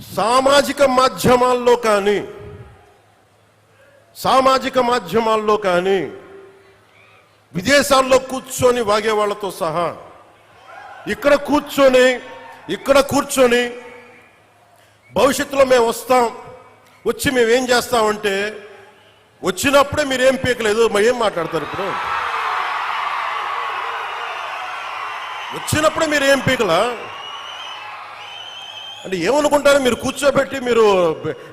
సామాజిక మాధ్యమాల్లో కానీ విదేశాల్లో కూర్చొని వాగే వాళ్ళతో సహా ఇక్కడ కూర్చొని భవిష్యత్తులో మేము వస్తాం, వచ్చి మేమేం చేస్తామంటే వచ్చినప్పుడే మీరేం పీకలేదు, మరి ఏం మాట్లాడతారు? ఇప్పుడు వచ్చినప్పుడే మీరు ఏం పీకలా అంటే ఏమనుకుంటారు? మీరు కూర్చోబెట్టి మీరు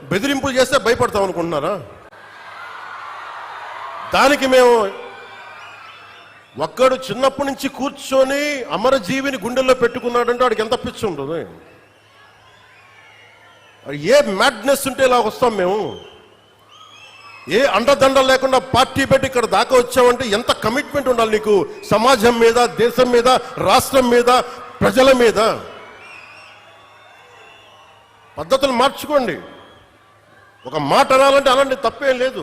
బెదిరింపులు చేస్తే భయపడతాం అనుకుంటున్నారా? దానికి మేము ఒక్కడు చిన్నప్పటి నుంచి కూర్చొని అమరజీవిని గుండెల్లో పెట్టుకున్నాడంటే వాడికి ఎంత పిచ్చి ఉంటుంది? ఏ మ్యాడ్నెస్ ఉంటే ఇలా వస్తాం మేము? ఏ అండదండ లేకుండా పార్టీ పెట్టి ఇక్కడ దాకా వచ్చామంటే ఎంత కమిట్మెంట్ ఉండాలి నీకు సమాజం మీద, దేశం మీద, రాష్ట్రం మీద, ప్రజల మీద? పద్ధతులు మార్చుకోండి. ఒక మాట అనాలంటే అనండి, తప్పేం లేదు.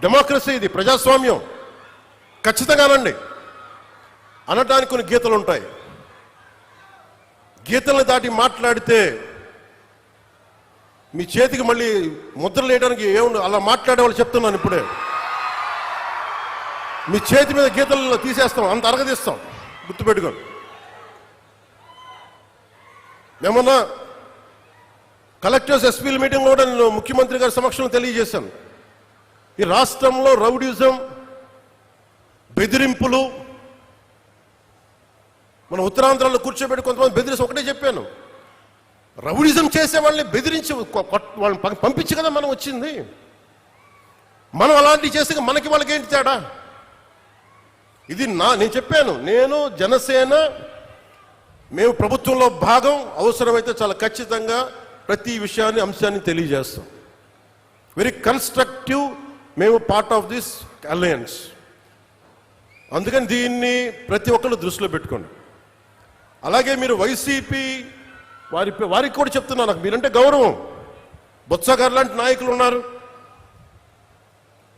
డెమోక్రసీ ఇది, ప్రజాస్వామ్యం. ఖచ్చితంగా అనండి. అనడానికి కొన్ని గీతలు ఉంటాయి. గీతల్ని దాటి మాట్లాడితే మీ చేతికి మళ్ళీ ముద్రలు వేయడానికి ఏముంది? అలా మాట్లాడే వాళ్ళు చెప్తున్నాను ఇప్పుడే, మీ చేతి మీద గీతలు తీసేస్తాం, అంత అరగదీస్తాం, గుర్తుపెట్టుకోండి. ఏమన్నా కలెక్టర్స్ ఎస్పీల మీటింగ్లో కూడా నేను ముఖ్యమంత్రి గారి సమక్షంలో తెలియజేశాను, ఈ రాష్ట్రంలో రౌడీజం, బెదిరింపులు, మన ఉత్తరాంధ్రలో కూర్చోబెట్టి కొంతమంది బెదిరించి ఒకటే చెప్పాను, రౌడీజం చేసే వాళ్ళని బెదిరించి వాళ్ళని పంపించి కదా మనం వచ్చింది. మనం అలాంటివి చేస్తే మనకి వాళ్ళకి ఏంటి తేడా? ఇది నేను చెప్పాను, నేను జనసేన మేము ప్రభుత్వంలో భాగం, అవసరమైతే చాలా ఖచ్చితంగా ప్రతి విషయాన్ని, అంశాన్ని తెలియజేస్తాం. వెరీ కన్స్ట్రక్టివ్, మేము పార్ట్ ఆఫ్ దిస్ అలయన్స్. అందుకని దీన్ని ప్రతి ఒక్కరు దృష్టిలో పెట్టుకోండి. అలాగే మీరు వైసీపీ వారికి కూడా చెప్తున్నా, నాకు మీరంటే గౌరవం. బొత్స గారు లాంటి నాయకులు ఉన్నారు,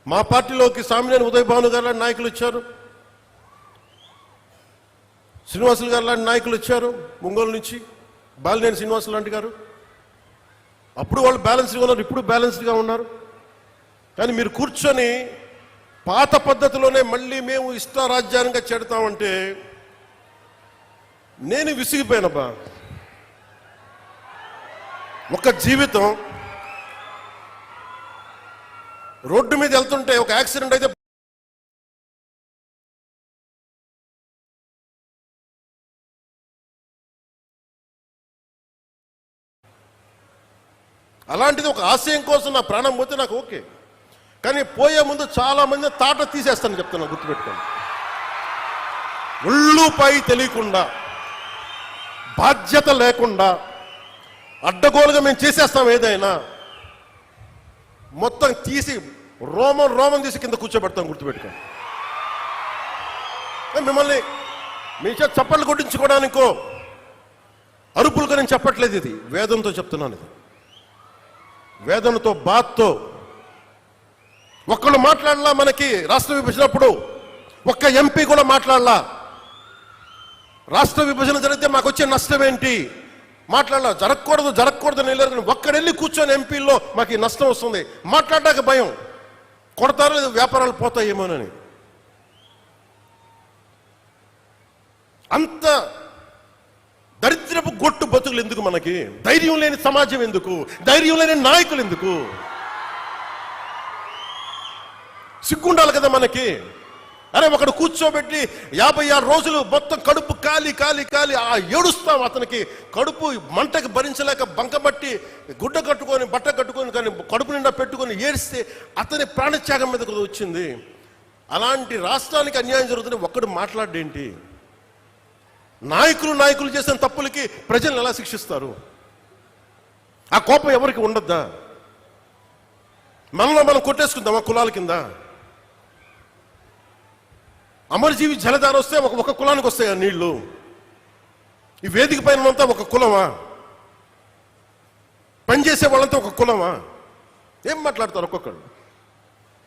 మా పార్టీలోకి సామినేని ఉదయ్ భాను గారు లాంటి నాయకులు వచ్చారు, శ్రీనివాసులు గారు లాంటి నాయకులు వచ్చారు ఒంగోలు నుంచి, బాలినేని శ్రీనివాసులు లాంటి గారు. అప్పుడు వాళ్ళు బ్యాలెన్స్డ్గా ఉన్నారు, ఇప్పుడు బ్యాలెన్స్డ్గా ఉన్నారు. కానీ మీరు కూర్చొని పాత పద్ధతిలోనే మళ్ళీ మేము ఇష్టారాజ్యాంగంగా చెడతామంటే నేను విసిగిపోయానబ్బా. ఒక జీవితం రోడ్డు మీద వెళ్తుంటే ఒక యాక్సిడెంట్ అయితే అలాంటిది ఒక ఆశయం కోసం నా ప్రాణం పోతే నాకు ఓకే, కానీ పోయే ముందు చాలా మంది తాట తీసేస్తాను చెప్తున్నా, గుర్తుపెట్టుకోండి. ఒళ్ళుపై తెలియకుండా, బాధ్యత లేకుండా, అడ్డగోలుగా మేము చేసేస్తాం ఏదైనా, మొత్తం తీసి రోమం తీసి కింద కూర్చోబెడతాం, గుర్తుపెట్టుకోండి. మిమ్మల్ని మీ చేత చప్పట్లు కొట్టించుకోవడానికో అరుపులుగా నేను చెప్పట్లేదు, ఇది వేదంతో చెప్తున్నాను. ఇది వేదనతో, బాధతో. ఒక్కళ్ళు మాట్లాడలా, మనకి రాష్ట్ర విభజనప్పుడు ఒక్క ఎంపీ కూడా మాట్లాడలా. రాష్ట్ర విభజన జరిగితే మాకు వచ్చే నష్టం ఏంటి మాట్లాడలా. జరగకూడదు నేను ఒక్కడెళ్ళి కూర్చొని ఎంపీల్లో మాకు నష్టం వస్తుంది మాట్లాడడానికి భయం, కొడతారో లేదు, వ్యాపారాలు పోతాయేమోనని. అంత దరిద్రపు గొట్టు బతుకులు ఎందుకు మనకి? ధైర్యం లేని సమాజం ఎందుకు? ధైర్యం లేని నాయకులు ఎందుకు? సిగ్గుండాలి కదా మనకి. అరే ఒకడు కూర్చోబెట్టి 56 రోజులు మొత్తం కడుపు కాలి ఏడుస్తాం, అతనికి కడుపు మంటకి భరించలేక బంకబట్టి గుడ్డ కట్టుకొని, బట్ట కట్టుకొని, కానీ కడుపు నిండా పెట్టుకొని ఏడిస్తే అతని ప్రాణత్యాగం మీద వచ్చింది. అలాంటి రాష్ట్రానికి అన్యాయం జరుగుతుంది, ఒక్కడు మాట్లాడేంటి? నాయకులు చేసిన తప్పులకి ప్రజలను ఎలా శిక్షిస్తారు? ఆ కోపం ఎవరికి ఉండద్దా? మనలో మనం కొట్టేసుకుందామా కులాల కింద? అమరజీవి జలధార వస్తే ఒక కులానికి వస్తాయా నీళ్లు? ఈ వేదిక పైన అంతా ఒక కులమా? పనిచేసే వాళ్ళంతా ఒక కులమా? ఏం మాట్లాడతారు ఒక్కొక్కరు?